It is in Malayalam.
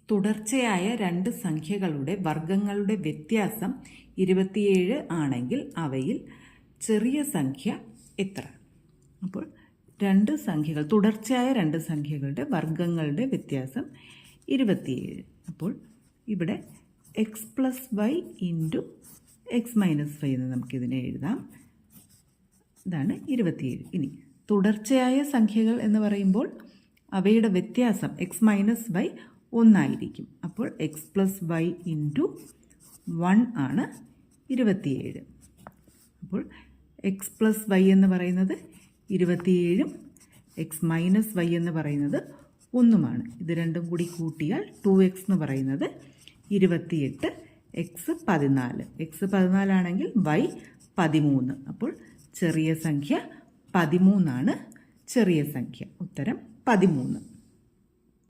തുടർച്ചയായ രണ്ട് സംഖ്യകളുടെ വർഗങ്ങളുടെ വ്യത്യാസം 27 ആണെങ്കിൽ അവയിൽ ചെറിയ സംഖ്യ എത്ര? അപ്പോൾ തുടർച്ചയായ രണ്ട് സംഖ്യകളുടെ വർഗങ്ങളുടെ വ്യത്യാസം 27. അപ്പോൾ ഇവിടെ X plus Y into X minus Y എന്ന് നമുക്കിതിനെ എഴുതാം. ഇതാണ് 27. ഇനി തുടർച്ചയായ സംഖ്യകൾ എന്ന് പറയുമ്പോൾ അവയുടെ വ്യത്യാസം എക്സ് മൈനസ് വൈ 1 ആയിരിക്കും. അപ്പോൾ എക്സ് പ്ലസ് വൈ ഇൻറ്റു 1 ആണ് 27. അപ്പോൾ എക്സ് പ്ലസ് വൈ എന്ന് പറയുന്നത് 27ഉം എക്സ് മൈനസ് വൈ എന്ന് പറയുന്നത് 1ഉമാണ്. ഇത് രണ്ടും കൂടി കൂട്ടിയാൽ 2x എന്ന് പറയുന്നത് 28, എക്സ് 14. എക്സ് 14 ആണെങ്കിൽ വൈ 13. അപ്പോൾ ചെറിയ സംഖ്യ 13 ആണ് ചെറിയ സംഖ്യ. ഉത്തരം 13.